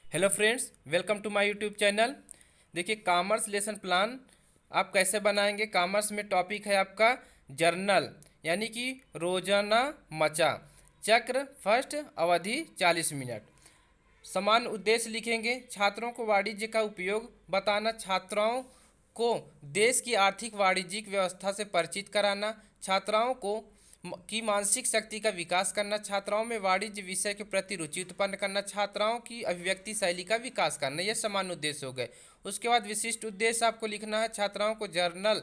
Hello friends, welcome to my YouTube channel. देखिए, commerce lesson plan आप कैसे बनाएंगे। कॉमर्स में टॉपिक है आपका जर्नल, यानी कि रोजाना मचा चक्र, फर्स्ट अवधि 40 मिनट। समान उद्देश्य लिखेंगे। छात्रों को वाणिज्य का उपयोग बताना, छात्राओं को देश की आर्थिक वाणिज्यिक व्यवस्था से परिचित कराना, छात्राओं को की मानसिक शक्ति का विकास करना, छात्राओं में वाणिज्य विषय के प्रति रुचि उत्पन्न करना, छात्राओं की अभिव्यक्ति शैली का विकास करना। ये समान उद्देश्य हो गए। उसके बाद विशिष्ट उद्देश्य आपको लिखना है। छात्राओं को जर्नल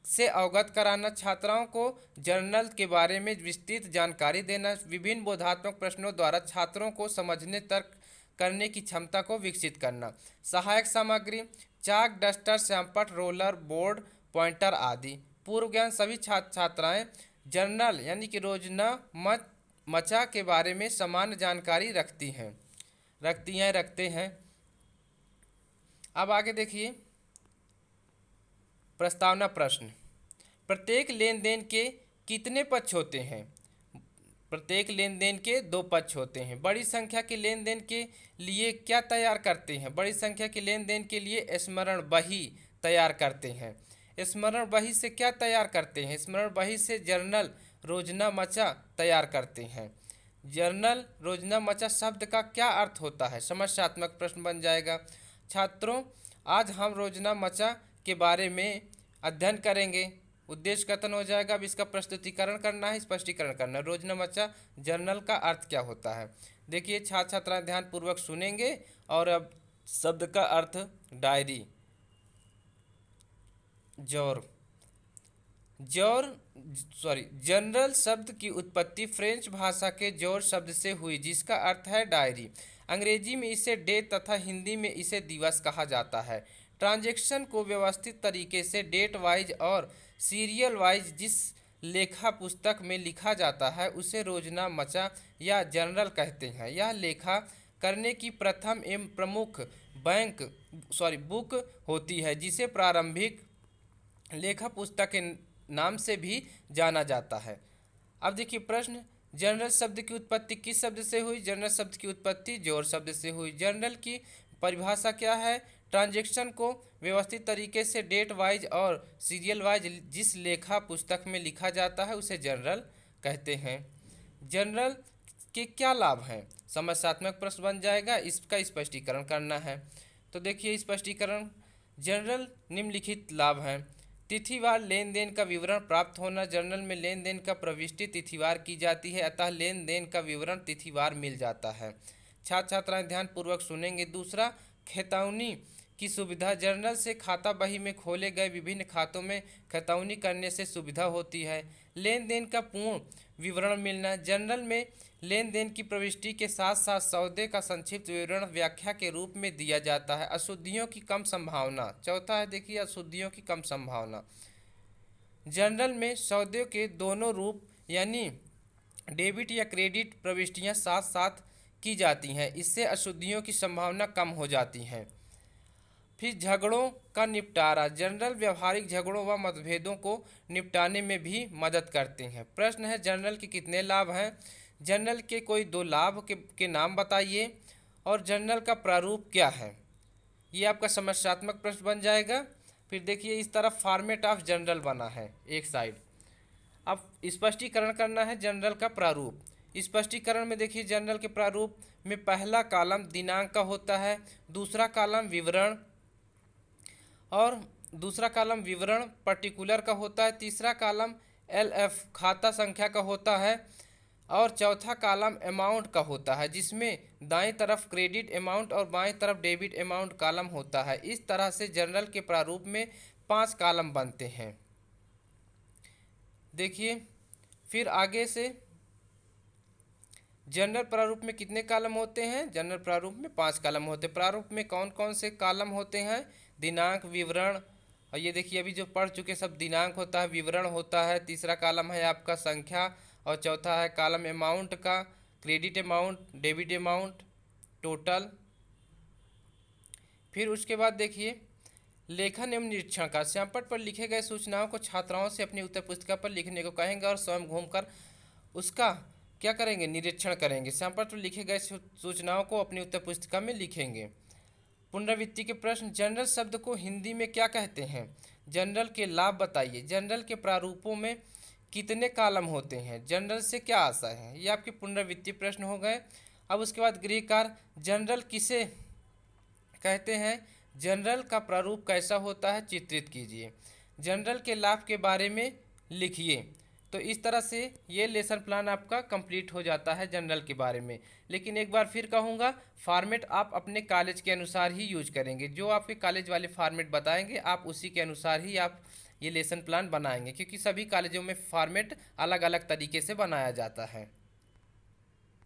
से अवगत कराना, छात्राओं को जर्नल के बारे में विस्तृत जानकारी देना, विभिन्न बोधात्मक प्रश्नों द्वारा छात्रों को समझने तर्क करने की क्षमता को विकसित करना। सहायक सामग्री चाक, डस्टर, श्यामपट्ट, रोलर, बोर्ड, पॉइंटर आदि। पूर्व ज्ञान सभी छात्राएं जर्नल यानी कि रोजना मचा के बारे में समान जानकारी रखते हैं। अब आगे देखिए, प्रस्तावना प्रश्न। प्रत्येक लेन देन के कितने पक्ष होते हैं। प्रत्येक लेन देन के 2 पक्ष होते हैं। बड़ी संख्या के लेन देन के लिए क्या तैयार करते हैं। बड़ी संख्या के लेन देन के लिए स्मरण बही तैयार करते हैं। स्मरण बही से क्या तैयार करते हैं। स्मरण बही से जर्नल रोजना मचा तैयार करते हैं। जर्नल रोजना मचा शब्द का क्या अर्थ होता है। समस्यात्मक प्रश्न बन जाएगा। छात्रों, आज हम रोजना मचा के बारे में अध्ययन करेंगे। उद्देश्य कथन हो जाएगा। अब इसका प्रस्तुतिकरण करना है, स्पष्टीकरण करना है। रोजना मचा जर्नल का अर्थ क्या होता है। देखिए, छात्र छात्राएं ध्यान पूर्वक सुनेंगे। और अब शब्द का अर्थ डायरी। जर्नल शब्द की उत्पत्ति फ्रेंच भाषा के जौर शब्द से हुई, जिसका अर्थ है डायरी। अंग्रेजी में इसे डे तथा हिंदी में इसे दिवस कहा जाता है। ट्रांजैक्शन को व्यवस्थित तरीके से डेट वाइज और सीरियल वाइज जिस लेखा पुस्तक में लिखा जाता है उसे रोजना मचा या जर्नल कहते हैं। यह लेखा करने की प्रथम एवं प्रमुख बुक होती है, जिसे प्रारंभिक लेखा पुस्तक के नाम से भी जाना जाता है। अब देखिए प्रश्न, जर्नल शब्द की उत्पत्ति किस शब्द से हुई। जर्नल शब्द की उत्पत्ति जोर शब्द से हुई। जर्नल की परिभाषा क्या है। ट्रांजैक्शन को व्यवस्थित तरीके से डेट वाइज और सीरियल वाइज जिस लेखा पुस्तक में लिखा जाता है उसे जर्नल कहते हैं। जर्नल के क्या लाभ हैं। समस्यात्मक प्रश्न बन जाएगा, इसका स्पष्टीकरण करना है। तो देखिए स्पष्टीकरण, जर्नल निम्नलिखित लाभ हैं। तिथिवार लेन देन का विवरण प्राप्त होना। जर्नल में लेन देन का प्रविष्टि तिथिवार की जाती है, अतः लेन देन का विवरण तिथिवार मिल जाता है। छात्र छात्राएं ध्यान पूर्वक सुनेंगे। दूसरा, खतौनी की सुविधा। जर्नल से खाता बही में खोले गए विभिन्न खातों में खतौनी करने से सुविधा होती है। लेन देन का पूर्ण विवरण मिलना। जर्नल में लेन देन की प्रविष्टि के साथ साथ सौदे का संक्षिप्त विवरण व्याख्या के रूप में दिया जाता है। अशुद्धियों की कम संभावना। चौथा है, देखिए, अशुद्धियों की कम संभावना। जर्नल में सौदे के दोनों रूप यानी डेबिट या क्रेडिट प्रविष्टियां साथ साथ की जाती हैं, इससे अशुद्धियों की संभावना कम हो जाती हैं। फिर झगड़ों का निपटारा। जर्नल व्यवहारिक झगड़ों व मतभेदों को निपटाने में भी मदद करते हैं। प्रश्न है, जर्नल के कितने लाभ हैं। जर्नल के कोई 2 लाभ के नाम बताइए। और जर्नल का प्रारूप क्या है। ये आपका समस्यात्मक प्रश्न बन जाएगा। फिर देखिए, इस तरफ फॉर्मेट ऑफ जर्नल बना है एक साइड। अब स्पष्टीकरण करना है जर्नल का प्रारूप। स्पष्टीकरण में देखिए, जर्नल के प्रारूप में पहला कॉलम दिनांक का होता है, दूसरा कॉलम विवरण पर्टिकुलर का होता है, तीसरा कॉलम LF खाता संख्या का होता है और चौथा कॉलम अमाउंट का होता है, जिसमें दाईं तरफ क्रेडिट अमाउंट और बाईं तरफ डेबिट अमाउंट कॉलम होता है। इस तरह से जर्नल के प्रारूप में 5 कॉलम बनते हैं। देखिए, फिर आगे से जर्नल प्रारूप में कितने कॉलम होते हैं। जर्नल प्रारूप में 5 कॉलम होते हैं। प्रारूप में कौन कौन से कॉलम होते हैं। दिनांक, विवरण, और ये देखिए अभी जो पढ़ चुके सब, दिनांक होता है, विवरण होता है, तीसरा कॉलम है आपका संख्या और चौथा है कॉलम अमाउंट का, credit amount, debit amount, total. फिर उसके बाद देखिए लेखन एवं निरीक्षण का। श्यामपट्ट पर लिखे गए सूचनाओं को छात्राओं से अपनी उत्तर पुस्तिका पर लिखने को कहेंगे और स्वयं घूमकर उसका क्या करेंगे, निरीक्षण करेंगे। सैंपल पर लिखे गए सूचनाओं को अपनी उत्तर पुस्तिका में लिखेंगे। पुनरावृत्ति के प्रश्न, जनरल शब्द को हिंदी में क्या कहते हैं? जनरल के लाभ बताइए। जनरल के प्रारूपों में कितने कॉलम होते हैं? जनरल से क्या आशय है? ये आपके पुनरावृत्ति प्रश्न हो गए। अब उसके बाद गृह कार्य, जनरल किसे कहते हैं? जनरल का प्रारूप कैसा होता है, चित्रित कीजिए। जनरल के लाभ के बारे में लिखिए। तो इस तरह से ये लेसन प्लान आपका कंप्लीट हो जाता है जनरल के बारे में। लेकिन एक बार फिर कहूँगा, फॉर्मेट आप अपने कॉलेज के अनुसार ही यूज करेंगे। जो आपके कॉलेज वाले फॉर्मेट बताएंगे आप उसी के अनुसार ही आप ये लेसन प्लान बनाएंगे, क्योंकि सभी कॉलेजों में फॉर्मेट अलग अलग तरीके से बनाया जाता है।